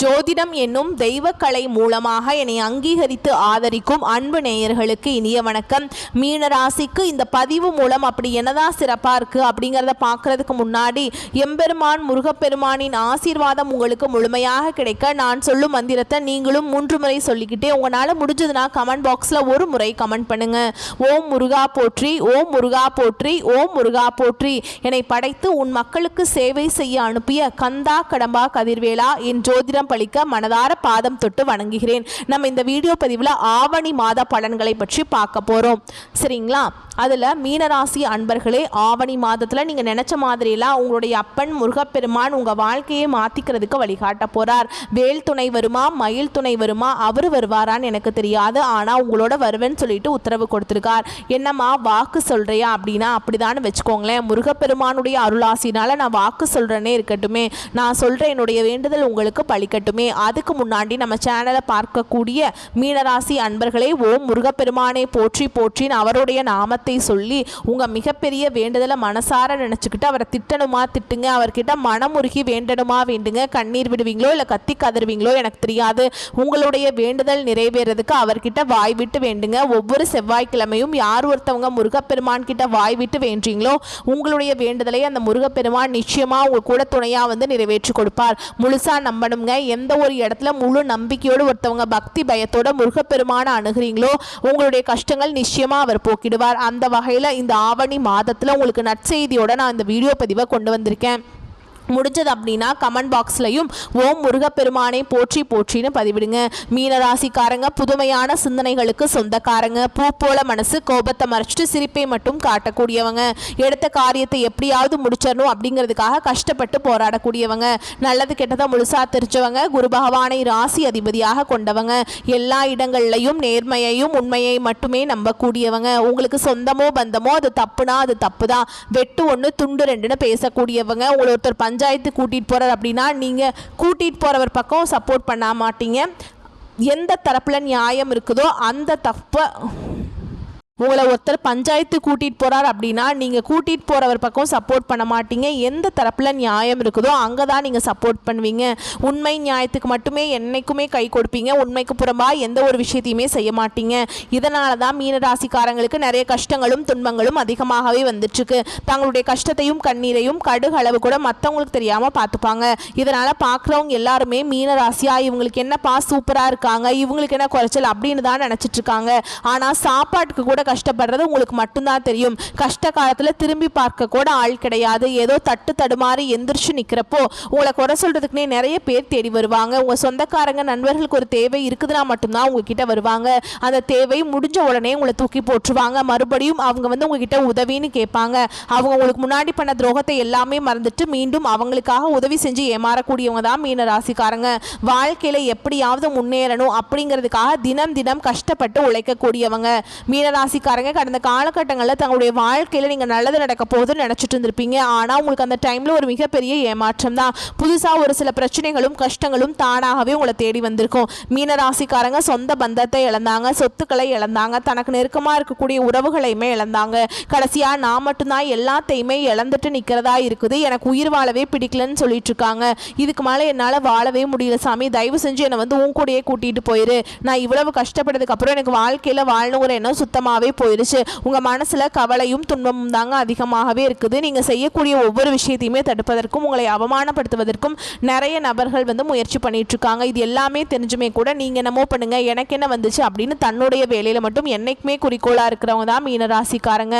ஜோதிடம் என்னும் தெய்வக்கலை மூலமாக என்னை அங்கீகரித்து ஆதரிக்கும் அன்பு நேயர்களுக்கு இனிய வணக்கம். மீனராசிக்கு இந்த பதிவு மூலம் அப்படி என்னதான் சிறப்பாக இருக்குது அப்படிங்கிறத பார்க்கறதுக்கு முன்னாடி எம்பெருமான் முருகப்பெருமானின் ஆசீர்வாதம் உங்களுக்கு முழுமையாக கிடைக்க நான் சொல்லும் மந்திரத்தை நீங்களும் 3 முறை சொல்லிக்கிட்டே உங்களால் முடிஞ்சதுன்னா கமெண்ட் பாக்ஸில் ஒரு முறை கமெண்ட் பண்ணுங்க. ஓம் முருகா போற்றி, ஓம் முருகா போற்றி, ஓம் முருகா போற்றி. என்னை படைத்து உன் மக்களுக்கு சேவை செய்ய அனுப்பிய கந்தா கடம்பா கதிர்வேலா என் ஜோதிடம் பலிக்க மனதார பாதம் தொட்டு வணங்குகிறேன். நம்ம இந்த வீடியோ பதிவில் ஆவணி மாத பலன்களை பற்றி பார்க்க போகிறோம். சரிங்களா? அதில் மீனராசி அன்பர்களே, ஆவணி மாதத்தில் நீங்கள் நினச்ச மாதிரியெல்லாம் உங்களுடைய அப்பன் முருகப்பெருமான் உங்கள் வாழ்க்கையை மாற்றிக்கிறதுக்கு வழிகாட்ட போகிறார். வேல் துணை வருமா, மயில் துணை வருமா, அவர் வருவாரான்னு எனக்கு தெரியாது, ஆனால் உங்களோட வருவேன்னு சொல்லிட்டு உத்தரவு கொடுத்துருக்கார். என்னம்மா வாக்கு சொல்கிறியா அப்படின்னா அப்படிதான்னு வச்சுக்கோங்களேன். முருகப்பெருமானுடைய அருளாசினால் நான் வாக்கு சொல்கிறேனே இருக்கட்டுமே, நான் சொல்கிற என்னுடைய வேண்டுதல் உங்களுக்கு பலிக்கட்டுமே. அதுக்கு முன்னாடி நம்ம சேனலை பார்க்கக்கூடிய மீனராசி அன்பர்களே, ஓம் முருகப்பெருமானை போற்றி போற்றின்னு அவருடைய நாமத்தை சொல்லி உங்க மிகப்பெரிய வேண்டுதலை மனசார நினைச்சுக்கிட்டு அவரை திட்டணுமா திட்டுங்க, அவர்கிட்ட மனமுருகி வேண்டணுமா வேண்டுங்க. கண்ணீர் விடுவீங்களோ இல்லை கத்தி கதறுவீங்களோ எனக்கு தெரியாது. உங்களுடைய வேண்டுதல் நிறைவேறதுக்கு அவர்கிட்ட வாய் விட்டு வேண்டுங்க. ஒவ்வொரு செவ்வாய்க்கிழமையும் யார் ஒருத்தவங்க முருகப்பெருமான் கிட்ட வாய் விட்டு வேண்டீங்களோ உங்களுடைய வேண்டுதலை அந்த முருகப்பெருமான் நிச்சயமா உங்க கூட துணையா வந்து நிறைவேற்றி கொடுப்பார். முழுசா நம்பணுங்க. எந்த ஒரு இடத்துல முழு நம்பிக்கையோடு ஒருத்தவங்க பக்தி பயத்தோட முருகப்பெருமான அணுகிறீங்களோ உங்களுடைய கஷ்டங்கள் நிச்சயமா அவர் போக்கிடுவார். அந்த வகையில் இந்த ஆவணி மாதத்தில் உங்களுக்கு நற்செய்தியோட நான் இந்த வீடியோ பதிவை கொண்டு வந்திருக்கேன். முடிஞ்சது அப்படின்னா கமெண்ட் பாக்ஸ்லையும் ஓம் முருகப்பெருமானை போற்றி போற்றின்னு பதிவிடுங்க. மீனராசிக்காரங்க புதுமையான சிந்தனைகளுக்கு சொந்தக்காரங்க. பூ போல மனசு, கோபத்தை மறைச்சிட்டு சிரிப்பை மட்டும் காட்டக்கூடியவங்க. எடுத்த காரியத்தை எப்படியாவது முடிச்சிடணும் அப்படிங்கிறதுக்காக கஷ்டப்பட்டு போராடக்கூடியவங்க. நல்லது கெட்டதை முழுசா தெரிஞ்சவங்க. குரு பகவானை ராசி அதிபதியாக கொண்டவங்க. எல்லா இடங்கள்லையும் நேர்மையையும் உண்மையை மட்டுமே நம்பக்கூடியவங்க. உங்களுக்கு சொந்தமோ பந்தமோ அது தப்புனா அது தப்பு தான், வெட்டு 1 துண்டு 2ன்னு பேசக்கூடியவங்க. உங்களை ஒருத்தர் பஞ்சாயத்து கூட்டிட்டு போறார் அப்படின்னா நீங்க கூட்டிட்டு போறவர் பக்கம் சப்போர்ட் பண்ண மாட்டீங்க. எந்த தரப்புல நியாயம் இருக்குதோ அந்த தப்ப உங்களை ஒருத்தர் பஞ்சாயத்து கூட்டிகிட்டு போகிறார் அப்படின்னா நீங்கள் கூட்டிகிட்டு போகிறவர் பக்கம் சப்போர்ட் பண்ண மாட்டீங்க. எந்த தரப்பில் நியாயம் இருக்குதோ அங்கே தான் நீங்கள் சப்போர்ட் பண்ணுவீங்க. உண்மை நியாயத்துக்கு மட்டுமே என்னைக்குமே கை கொடுப்பீங்க. உண்மைக்கு புறம்பாக எந்த ஒரு விஷயத்தையுமே செய்ய மாட்டீங்க. இதனால தான் மீனராசிக்காரங்களுக்கு நிறைய கஷ்டங்களும் துன்பங்களும் அதிகமாகவே வந்துட்டுருக்கு. தங்களுடைய கஷ்டத்தையும் கண்ணீரையும் கடுகு அளவு கூட மற்றவங்களுக்கு தெரியாமல் பார்த்துப்பாங்க. இதனால் பார்க்குறவங்க எல்லாருமே மீனராசியா இவங்களுக்கு என்னப்பா சூப்பராக இருக்காங்க, இவங்களுக்கு என்ன குறைச்சல் அப்படின்னு தான் நினச்சிட்ருக்காங்க. ஆனால் சாப்பாட்டுக்கு கூட கஷ்டப்படுறது உங்களுக்கு மட்டும்தான் தெரியும். கஷ்ட காலத்தில் திரும்பி பார்க்க கூட ஆள் கிடையாது. ஏதோ தட்டு தடுமாறி எந்திரிச்சு நிற்கிறப்போ உங்களை குறை சொல்றதுக்குனே நிறைய பேர் தேடி வருவாங்க. உங்கள் சொந்தக்காரங்க நண்பர்களுக்கு ஒரு தேவை இருக்குதுன்னா மட்டும்தான் உங்ககிட்ட வருவாங்க. அந்த தேவை முடிஞ்ச உடனே உங்களை தூக்கி போட்டுருவாங்க. மறுபடியும் அவங்க வந்து உங்ககிட்ட உதவின்னு கேட்பாங்க. அவங்க உங்களுக்கு முன்னாடி பண்ண துரோகத்தை எல்லாமே மறந்துட்டு மீண்டும் அவங்களுக்காக உதவி செஞ்சு ஏமாறக்கூடியவங்க தான் மீன ராசிக்காரங்க. வாழ்க்கையில் எப்படியாவது முன்னேறணும் அப்படிங்கிறதுக்காக தினம் தினம் கஷ்டப்பட்டு உழைக்கக்கூடியவங்க. மீனராசிக்காரங்க கடந்த காலகட்டங்களில் தங்களுடைய வாழ்க்கையில் நீங்கள் நல்லது நடக்க போகுதுன்னு நினச்சிட்டு இருந்திருப்பீங்க. ஆனால் உங்களுக்கு அந்த டைமில் ஒரு மிகப்பெரிய ஏமாற்றம் தான். புதுசாக ஒரு சில பிரச்சனைகளும் கஷ்டங்களும் தானாகவே உங்களை தேடி வந்திருக்கும். மீனராசிக்காரங்க சொந்த பந்தத்தை இழந்தாங்க, சொத்துக்களை இழந்தாங்க, தனக்கு நெருக்கமாக இருக்கக்கூடிய உறவுகளையுமே இழந்தாங்க. கடைசியாக நான் மட்டும்தான் எல்லாத்தையுமே இழந்துட்டு நிற்கிறதா இருக்குது, எனக்கு உயிர் வாழவே பிடிக்கலன்னு சொல்லிட்டு இருக்காங்க. இதுக்கு மேலே என்னால் வாழவே முடியல சாமி, தயவு செஞ்சு என்னை வந்து உன் கூடயே கூட்டிகிட்டு போயிரு. நான் இவ்வளவு கஷ்டப்பட்டதுக்கு அப்புறம் எனக்கு வாழ்க்கையில் வாழணுங்கிற எண்ணம் சுத்தமாகவே போயிடுச்சு. உங்க மனசுல கவலையும் துன்பமும் தாங்க அதிகமாகவே இருக்குது. நீங்க செய்யக்கூடிய ஒவ்வொரு விஷயத்தையுமே தடுப்பதற்கும் உங்களை அவமானப்படுத்துவதற்கும் நிறைய நபர்கள் வந்து முயற்சி பண்ணிட்டு இருக்காங்க. இது எல்லாமே தெரிஞ்சுமே கூட நீங்க என்னமோ பண்ணுங்க, எனக்கு என்ன வந்துச்சு அப்படின்னு தன்னுடைய வேலையில மட்டும் என்னைக்குமே குறிக்கோளா இருக்கிறவங்க தான் மீனராசிக்காரங்க.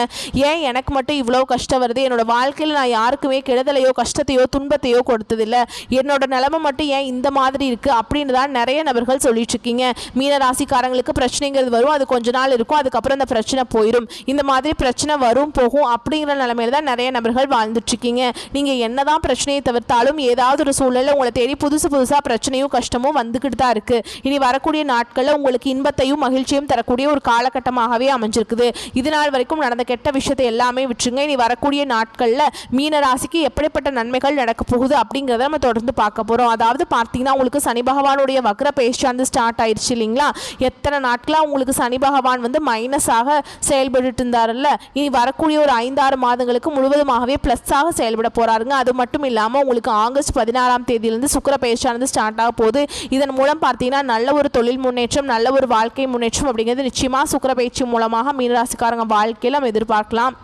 ஏன் எனக்கு மட்டும் இவ்வளவு கஷ்டம் வருது, என்னோட வாழ்க்கையில் நான் யாருக்குமே கெடுதலையோ கஷ்டத்தையோ துன்பத்தையோ கொடுத்ததில்லை, என்னோட நிலைமை மட்டும் ஏன் இந்த மாதிரி இருக்கு அப்படின்னு தான் நிறைய நபர்கள் சொல்லிட்டு இருக்கீங்க. மீனராசிக்காரங்களுக்கு பிரச்சனைங்கிறது வரும், அது கொஞ்ச நாள் இருக்கும், அதுக்கப்புறம் அந்த பிரச்சனை போயிடும். இந்த மாதிரி பிரச்சனை வரும் போகும் அப்படிங்கிற நிலைமையில தான் நிறைய நபர்கள் வாழ்ந்துட்டு இருக்கீங்க. நீங்க என்னதான் பிரச்சனையை தவிர்த்தாலும் ஏதாவது ஒரு சூழ்நிலை உங்களை தேடி புதுசா பிரச்சனையும் கஷ்டமும் வந்துகிட்டு தான் இருக்கு. இனி வரக்கூடிய நாட்களில் உங்களுக்கு இன்பத்தையும் மகிழ்ச்சியும் தரக்கூடிய ஒரு காலகட்டமாகவே அமைஞ்சிருக்குது. இது நாள் வரைக்கும் நடந்த கெட்ட விஷயத்தை எல்லாமே விட்டுருங்க. இனி வரக்கூடிய நாட்களில் மீன ராசிக்கு எப்படிப்பட்ட நன்மைகள் நடக்க போகுது அப்படிங்கிறத நம்ம தொடர்ந்து பார்க்க போறோம். அதாவது பார்த்தீங்கன்னா உங்களுக்கு சனி பகவானுடைய வக்ர பேச்சாந்து ஸ்டார்ட் ஆயிடுச்சு இல்லைங்களா? எத்தனை நாட்களா உங்களுக்கு சனி பகவான் வந்து மைனஸாக மைனஸாக செயல்பட்டு இருந்தார்ல, இனி வரக்கூடிய ஒரு 5-6 மாதங்களுக்கு முழுவதுமாகவே ப்ளஸ்ஸாக செயல்பட போகிறாருங்க. அது மட்டும் இல்லாமல் உங்களுக்கு ஆகஸ்ட் 16ஆம் தேதியிலிருந்து சுக்கிர பயிற்சியானது ஸ்டார்ட் ஆக போகுது. இதன் மூலம் பார்த்தீங்கன்னா நல்ல ஒரு தொழில் முன்னேற்றம், நல்ல ஒரு வாழ்க்கை முன்னேற்றம் அப்படிங்கிறது நிச்சயமாக சுக்கிர பயிற்சி மூலமாக மீனராசிக்காரங்க வாழ்க்கையில் நம்ம எதிர்பார்க்கலாம்.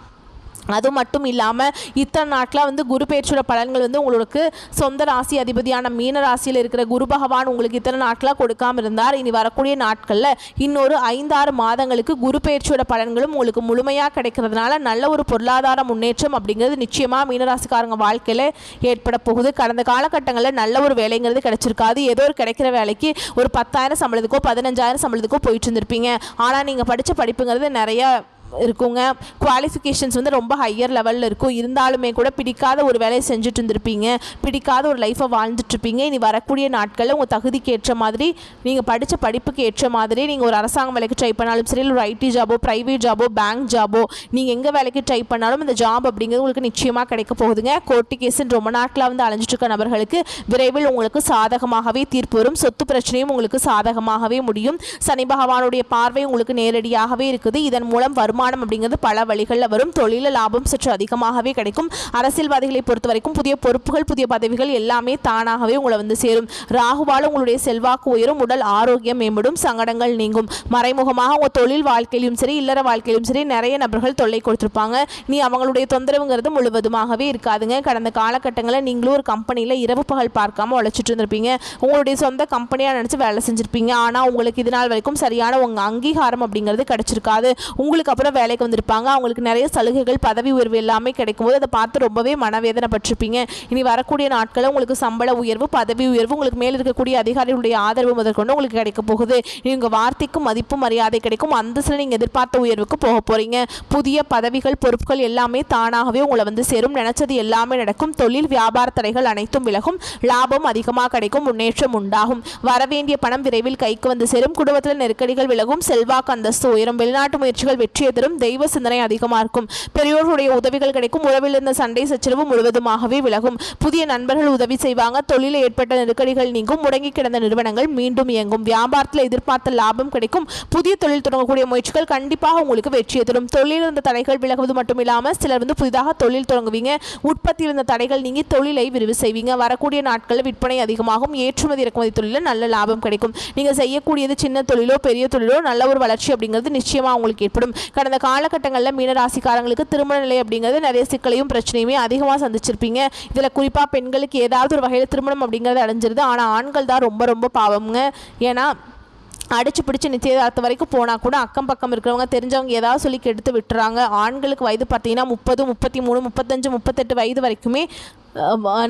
அது மட்டும் இல்லாமல் இத்தனை நாட்டில் குரு பயிற்சியோட பலன்கள் உங்களுக்கு சொந்த ராசி அதிபதியான மீன ராசியில் இருக்கிற குரு பகவான் உங்களுக்கு இத்தனை நாட்களாக கொடுக்காமல் இருந்தார். இனி வரக்கூடிய நாட்களில் இன்னொரு 5-6 மாதங்களுக்கு குரு பயிற்சியோட பலன்களும் உங்களுக்கு முழுமையாக கிடைக்கிறதுனால நல்ல ஒரு பொருளாதார முன்னேற்றம் அப்படிங்கிறது நிச்சயமாக மீனராசிக்காரங்க வாழ்க்கையில் ஏற்பட போகுது. கடந்த காலகட்டங்களில் நல்ல ஒரு வேலைங்கிறது கிடைச்சிருக்காது. ஏதோ ஒரு கிடைக்கிற வேலைக்கு ஒரு 10,000 சம்பளத்துக்கோ 15,000 சம்பளத்துக்கோ போயிட்டு இருந்திருப்பீங்க. ஆனால் நீங்கள் படித்த படிப்புங்கிறது நிறைய இருக்குங்க. குவாலிஃபிகேஷன்ஸ் ரொம்ப ஹையர் லெவலில் இருக்கும். இருந்தாலுமே கூட பிடிக்காத ஒரு வேலையை செஞ்சுட்டு இருந்திருப்பீங்க, பிடிக்காத ஒரு லைஃப்பை வாழ்ந்துட்டுருப்பீங்க. இனி வரக்கூடிய நாட்களில் உங்கள் தகுதிக்கு ஏற்ற மாதிரி, நீங்கள் படித்த படிப்புக்கு ஏற்ற மாதிரி நீங்கள் ஒரு அரசாங்க வேலைக்கு ட்ரை பண்ணாலும் சரி, ஒரு ஐடி ஜாபோ, ப்ரைவேட் ஜாபோ, பேங்க் ஜாபோ, நீங்கள் எங்கே வேலைக்கு ட்ரை பண்ணாலும் இந்த ஜாப் அப்படிங்கிறது உங்களுக்கு நிச்சயமாக கிடைக்க போகுதுங்க. கோர்ட்டு கேஸுன்னு ரொம்ப நாட்களாக அலைஞ்சிட்டு இருக்க நபர்களுக்கு விரைவில் உங்களுக்கு சாதகமாகவே தீர்ப்பு வரும். சொத்து பிரச்சனையும் உங்களுக்கு சாதகமாகவே முடியும். சனி பகவானுடைய பார்வை உங்களுக்கு நேரடியாகவே இருக்குது. இதன் மூலம் வருமானம் அப்படிங்கிறது பல வழிகளில் வரும். தொழில லாபம் சற்று அதிகமாகவே கிடைக்கும். அரசியல்வாதிகளை பொறுத்த வரைக்கும் புதிய பொறுப்புகள், புதிய பதவிகள் எல்லாமே தானாகவே உங்களை சேரும். ராகுவால் உங்களுடைய செல்வாக்கு உயரும், உடல் ஆரோக்கியம் மேம்படும், சங்கடங்கள் நீங்கும். மறைமுகமாக உங்கள் தொழில் வாழ்க்கையிலும் சரி, இல்லற வாழ்க்கையிலும் சரி நிறைய நபர்கள் தொல்லை கொடுத்துருப்பாங்க. நீ அவங்களுடைய தொந்தரவுங்கிறது முழுவதுமாகவே இருக்காதுங்க. கடந்த காலகட்டங்களில் நீங்களும் ஒரு கம்பெனியில் இரவு பகல் பார்க்காம உழைச்சிட்டு இருந்திருப்பீங்க. உங்களுடைய சொந்த கம்பெனியாக நினச்சி வேலை செஞ்சுருப்பீங்க. ஆனால் உங்களுக்கு இது நாள் வரைக்கும் சரியான உங்கள் அங்கீகாரம் அப்படிங்கிறது கிடைச்சிருக்காது. உங்களுக்கு அப்புறம் வேலைக்கு வந்திருப்பாங்க. அவங்களுக்கு நிறைய சலுகைகள், பதவி உயர்வு எல்லாமே கிடைக்கும் போது அதை பார்த்து ரொம்பவே மனவேதனைப்பட்டிருப்பீங்க. இனி வரக்கூடிய நாட்களில் உங்களுக்கு சம்பள உயர்வு, பதவி உயர்வு, உங்களுக்கு மேல் இருக்கக்கூடிய அதிகாரிகளுடைய ஆதரவு முதற்கொண்டு உங்களுக்கு கிடைக்க போகுது. உங்கள் வார்த்தைக்கும் மதிப்பு மரியாதை கிடைக்கும். அந்தஸ்தில் நீங்கள் எதிர்பார்த்த உயர்வுக்கு போக போறீங்க. புதிய பதவிகள், பொறுப்புகள் எல்லாமே தானாகவே உங்களை சேரும். நினைச்சது எல்லாமே நடக்கும். தொழில் வியாபார தடைகள் அனைத்தும் விலகும். லாபம் அதிகமாக கிடைக்கும். முன்னேற்றம் உண்டாகும். வரவேண்டிய பணம் விரைவில் கைக்கு வந்து சேரும். குடும்பத்தில் நெருக்கடிகள் விலகும். செல்வாக்கு அந்தஸ்து உயரும். வெளிநாட்டு முயற்சிகள் வெற்றியை தரும். தெய்வ சிந்தனை அதிகமாக இருக்கும். பெரியோர்களுடைய உதவிகள் கிடைக்கும். உறவில் இருந்த சண்டை சச்சரவு முழுவதுமாகவே விலகும். புதிய நண்பர்கள் உதவி செய்வாங்க. தொழிலில் ஏற்பட்ட நெருக்கடிகள் நீங்கும். முடங்கி கிடந்த நிறுவனங்கள் மீண்டும் இயங்கும். வியாபாரத்தில் எதிர்பார்த்த லாபம் கிடைக்கும். புதிய தொழில் தொடங்கக்கூடிய முயற்சிகள் கண்டிப்பாக உங்களுக்கு வெற்றியை தரும். தொழில் இருந்த தடைகள் விலகுவது மட்டும் இல்லாமல் சிலர் புதிதாக தொழில் தொடங்குவீங்க. உற்பத்தியில் இருந்த தடைகள் நீங்கி தொழிலை விரிவு செய்வீங்க. வரக்கூடிய நாட்களில் விற்பனை அதிகமாகும். ஏற்றுமதி இறக்குமதி தொழிலில் நல்ல லாபம் கிடைக்கும். நீங்கள் செய்யக்கூடியது சின்ன தொழிலோ பெரிய தொழிலோ நல்ல ஒரு வளர்ச்சி அப்படிங்கிறது நிச்சயமாக உங்களுக்கு ஏற்படும். கடந்த காலகட்டங்களில் மீனராசிக்காரங்களுக்கு திருமண நிலை அப்படிங்கிறது நிறைய சிக்கலையும் பிரச்சனையுமே அதிகமாக சந்திச்சிருப்பீங்க. இதில் குறிப்பாக பெண்களுக்கு ஏதாவது ஒரு வகையில் திருமணம் அப்படிங்கிறது அடைஞ்சிருது. ஆனால் ஆண்கள் தான் ரொம்ப ரொம்ப பாவம்ங்க. ஏன்னா அடிச்சு பிடிச்சி நிச்சயதார்த்தம் வரைக்கும் போனால் கூட அக்கம் பக்கம் இருக்கிறவங்க தெரிஞ்சவங்க ஏதாவது சொல்லி கெடுத்து விட்டுறாங்க. ஆண்களுக்கு வயது பார்த்தீங்கன்னா 30, 33, 35, 38 வயது வரைக்குமே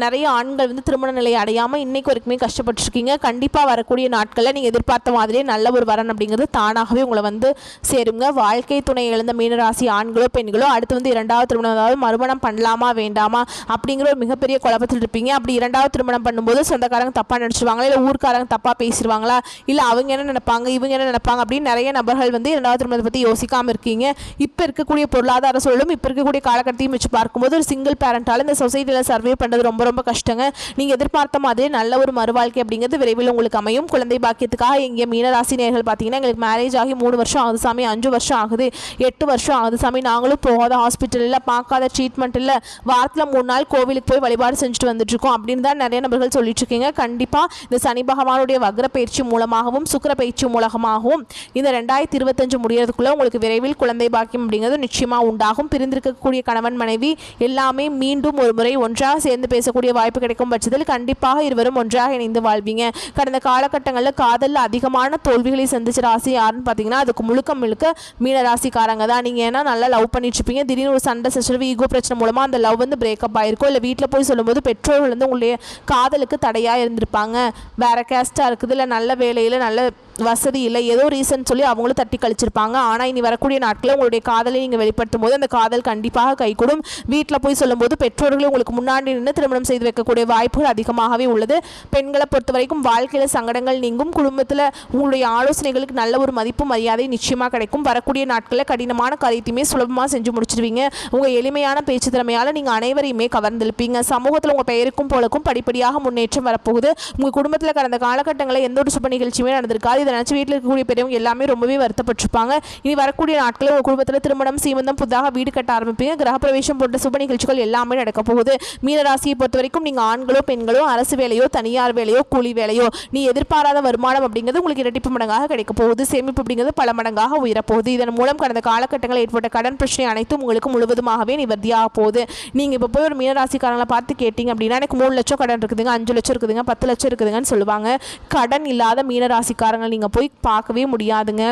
நிறைய ஆண்கள் திருமண நிலையை அடையாமல் இன்னைக்கு வரைக்குமே கஷ்டப்பட்டுருக்கீங்க. கண்டிப்பாக வரக்கூடிய நாட்களில் நீங்கள் எதிர்பார்த்த மாதிரியே நல்ல ஒரு வரன் அப்படிங்கிறது தானாகவே உங்களை சேருங்க. வாழ்க்கை துணை இழந்த மீனராசி ஆண்களோ பெண்களோ அடுத்து இரண்டாவது திருமணம், அதாவது மறுமணம் பண்ணலாமா வேண்டாமா அப்படிங்கிற ஒரு மிகப்பெரிய குழப்பத்தில் இருப்பீங்க. அப்படி இரண்டாவது திருமணம் பண்ணும்போது சொந்தக்காரங்க தப்பாக நினச்சிருவாங்களா, இல்லை ஊர்க்காரங்க தப்பாக பேசிடுவாங்களா, இல்லை அவங்க என்ன நினைப்பாங்க, இவங்க என்ன நினைப்பாங்க அப்படின்னு நிறைய நபர்கள் இரண்டாவது திருமணத்தை பற்றி யோசிக்காமல் இருக்கீங்க. இப்போ இருக்கக்கூடிய பொருளாதார சூழலும் இப்போ இருக்கக்கூடிய காலகட்டத்தையும் வச்சு பார்க்கும்போது ஒரு சிங்கிள் பேரண்டால் இந்த சொசைட்டியில் சர்வே பண்ணுறது ரொம்ப ரொம்ப கஷ்டங்க. நீங்கள் எதிர்பார்த்த மாதிரி நல்ல ஒரு மறுவாழ்க்கை அப்படிங்கிறது விரைவில் உங்களுக்கு அமையும். குழந்தை பாக்கியத்துக்காக எங்கே மீனராசி நேயர்கள் பார்த்தீங்கன்னா எங்களுக்கு மேரேஜ் ஆகி 3 வருஷம் ஆகுது சாமி, 5 வருஷம் ஆகுது, 8 வருஷம் ஆகுது சாமி, நாங்களும் போகாத ஹாஸ்பிட்டல் இல்லை, பார்க்காத ட்ரீட்மெண்ட் இல்லை, வாரத்தில் 3 நாள் கோவிலுக்கு போய் வழிபாடு செஞ்சுட்டு வந்துட்டுருக்கோம் அப்படின்னு தான் நிறைய நபர்கள் சொல்லிட்டு இருக்கீங்க. கண்டிப்பாக இந்த சனி பகவானுடைய வக்ர பயிற்சி மூலமாகவும் சுக்கிர பயிற்சி மூலமாகவும் இந்த 2025 முடியறதுக்குள்ள உங்களுக்கு விரைவில் குழந்தை பாக்கியம் அப்படிங்கிறது நிச்சயமாக உண்டாகும். பிரிந்திருக்கக்கூடிய கணவன் மனைவி எல்லாமே மீண்டும் ஒரு முறை ஒன்றாக சேர்ந்து பேசக்கூடிய வாய்ப்பு கிடைக்கும் பட்சத்தில் கண்டிப்பாக இருவரும் ஒன்றாக இணைந்து வாழ்வீங்க. கடந்த காலகட்டங்களில் காதலில் அதிகமான தோல்விகளை சந்திச்ச ராசி யாருன்னு பார்த்தீங்கன்னா அதுக்கு முழுக்க மீன ராசிக்காரங்க தான். நீங்கள் ஏன்னா நல்லா லவ் பண்ணிட்டு இருப்பீங்க. திடீர்னு ஒரு சண்டை சச்சரவு, ஈகோ பிரச்சனை மூலமாக அந்த லவ் பிரேக்கப் ஆயிருக்கும். இல்லை வீட்டில் போய் சொல்லும்போது பெற்றோர்கள் உங்களுடைய காதலுக்கு தடையாக இருந்திருப்பாங்க. வேற கேஸ்டாக இருக்குது, இல்லை நல்ல வேலையில் நல்ல வசதி இல்லை, ஏதோ ரீசன் சொல்லி அவங்களும் தட்டி கழிச்சிருப்பாங்க. ஆனால் இனி வரக்கூடிய நாட்களில் உங்களுடைய காதலை நீங்கள் வெளிப்படுத்தும் போது அந்த காதல் கண்டிப்பாக கைகூடும். வீட்டில் போய் சொல்லும்போது பெற்றோர்கள் உங்களுக்கு முன்னாடி நின்று திருமணம் செய்து வைக்கக்கூடிய வாய்ப்புகள் அதிகமாகவே உள்ளது. பெண்களை பொறுத்த வரைக்கும் வாழ்க்கையில் சங்கடங்கள் நீங்கும். குடும்பத்தில் உங்களுடைய ஆலோசனைகளுக்கு நல்ல ஒரு மதிப்பு மரியாதை நிச்சயமாக கிடைக்கும். வரக்கூடிய நாட்களில் கடினமான காரியத்தையுமே சுலபமாக செஞ்சு முடிச்சிருவீங்க. உங்கள் எளிமையான பேச்சு திறமையால் நீங்கள் அனைவரையுமே கவர்ந்திருப்பீங்க. சமூகத்தில் உங்கள் பெயருக்கும் போலக்கும் படிப்படியாக முன்னேற்றம் வரப்போகுது. உங்கள் குடும்பத்தில் கடந்த காலகட்டங்களில் எந்த ஒரு சுப நிகழ்ச்சியுமே நடந்திருக்காது. இதை நினச்சி வீட்டில் இருக்கக்கூடிய பெரியவங்க எல்லாமே ரொம்பவே வருத்தப்பட்டிருப்பாங்க. இனி வரக்கூடிய நாட்களில் உங்கள் குடும்பத்தில் திருமணம், சீமந்தம், புதிதாக வீடு கட்ட ஆரம்பிப்பீங்க. கிரகப்பிரவேசம் போன்ற சுப நிகழ்ச்சிகள் எல்லாமே நடக்க போகுது. மீனராசியை பொறுத்த வரைக்கும் நீங்கள் ஆண்களோ பெண்களோ அரசு வேலையோ தனியார் வேலையோ கூலி வேலையோ நீ எதிர்பாராத வருமானம் அப்படிங்கிறது உங்களுக்கு இரட்டிப்பு மடங்காக கிடைக்க போகுது. சேமிப்பு அப்படிங்கிறது பல மடங்காக உயரப்போகுது. இதன் மூலம் கடந்த காலகட்டங்களில் ஏற்பட்ட கடன் பிரச்சனை அனைத்தும் உங்களுக்கு முழுவதுமாகவே நிவர்த்தியாக போகுது. நீங்கள் இப்போ போய் ஒரு மீனராசிக்காரங்களை பார்த்து கேட்டிங்க அப்படின்னா எனக்கு 3 லட்சம் கடன் இருக்குதுங்க, 5 லட்சம் இருக்குதுங்க, 10 லட்சம் இருக்குதுங்கன்னு சொல்லுவாங்க. கடன் இல்லாத மீனராசிக்காரங்களை நீங்கள் போய் பார்க்கவே முடியாதுங்க.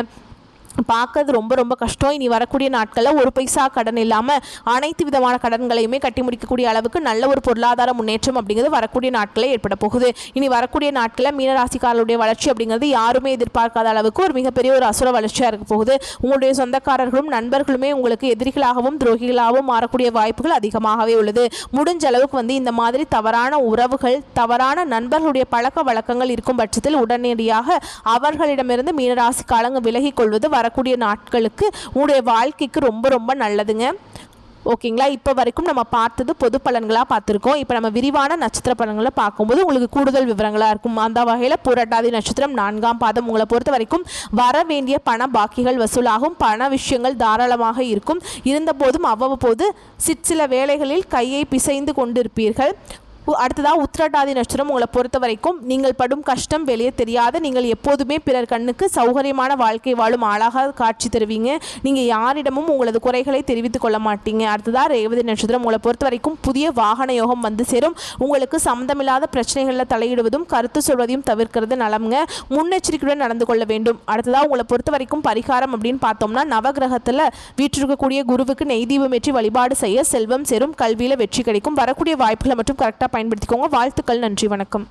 பார்க்கறது ரொம்ப ரொம்ப கஷ்டம். இனி வரக்கூடிய நாட்களில் ஒரு பைசா கடன் இல்லாமல் அனைத்து விதமான கடன்களையுமே கட்டி முடிக்கக்கூடிய அளவுக்கு நல்ல ஒரு பொருளாதார முன்னேற்றம் அப்படிங்கிறது வரக்கூடிய நாட்களில் ஏற்பட போகுது. இனி வரக்கூடிய நாட்களில் மீனராசிக்காரர்களுடைய வளர்ச்சி அப்படிங்கிறது யாருமே எதிர்பார்க்காத அளவுக்கு ஒரு மிகப்பெரிய ஒரு அசுர வளர்ச்சியாக இருக்க போகுது. உங்களுடைய சொந்தக்காரர்களும் நண்பர்களுமே உங்களுக்கு எதிரிகளாகவும் துரோகிகளாகவும் மாறக்கூடிய வாய்ப்புகள் அதிகமாகவே உள்ளது. முடிஞ்ச அளவுக்கு இந்த மாதிரி தவறான உறவுகள், தவறான நண்பர்களுடைய பழக்க வழக்கங்கள் இருக்கும் பட்சத்தில் உடனடியாக அவர்களிடமிருந்து மீனராசிக்காரங்க விலகிக் கொள்வது வரக்கூடிய நாட்களுக்கு உங்களுடைய வாழ்க்கைக்கு ரொம்ப ரொம்ப நல்லதுங்க. ஓகேங்களா? இப்போ வரைக்கும் நம்ம பார்த்தது பொது பலன்களாக பார்த்துருக்கோம். இப்போ நம்ம விரிவான நட்சத்திர பலன்களை பார்க்கும்போது உங்களுக்கு கூடுதல் விவரங்களாக இருக்கும். அந்த வகையில் புரட்டாதி நட்சத்திரம் 4ஆம் பாதம் உங்களை பொறுத்த வரைக்கும் வர வேண்டிய பண பாக்கிகள் வசூலாகும். பண விஷயங்கள் தாராளமாக இருக்கும். இருந்தபோதும் அவ்வப்போது சிற்சில வேளைகளில் கையை பிசைந்து கொண்டிருப்பீர்கள். அடுத்ததாக உத்திரட்டாதி நட்சத்திரம் உங்களை பொறுத்த வரைக்கும் நீங்கள் படும் கஷ்டம் வெளியே தெரியாத, நீங்கள் எப்போதுமே பிறர் கண்ணுக்கு சௌகரியமான வாழ்க்கை வாழும் ஆளாக காட்சி தருவீங்க. நீங்கள் யாரிடமும் உங்களது குறைகளை தெரிவித்துக் கொள்ள மாட்டீங்க. அடுத்ததாக ரேவதி நட்சத்திரம் உங்களை பொறுத்த வரைக்கும் புதிய வாகன யோகம் வந்து சேரும். உங்களுக்கு சம்மந்தமில்லாத பிரச்சனைகளில் தலையிடுவதும் கருத்து சொல்வதையும் தவிர்க்கிறது நலம்ங்க. முன்னெச்சரிக்கையுடன் நடந்து கொள்ள வேண்டும். அடுத்ததாக உங்களை பொறுத்த வரைக்கும் பரிகாரம் அப்படின்னு பார்த்தோம்னா நவகிரகத்தில் வீற்றிருக்கக்கூடிய குருவுக்கு நெய் தீபம் ஏற்றி வழிபாடு செய்ய செல்வம் சேரும், கல்வியில் வெற்றி கிடைக்கும். வரக்கூடிய வாய்ப்புகளை மட்டும் கரெக்டாக பயன்படுத்திக்கோங்க. வாழ்த்துக்கள். நன்றி. வணக்கம்.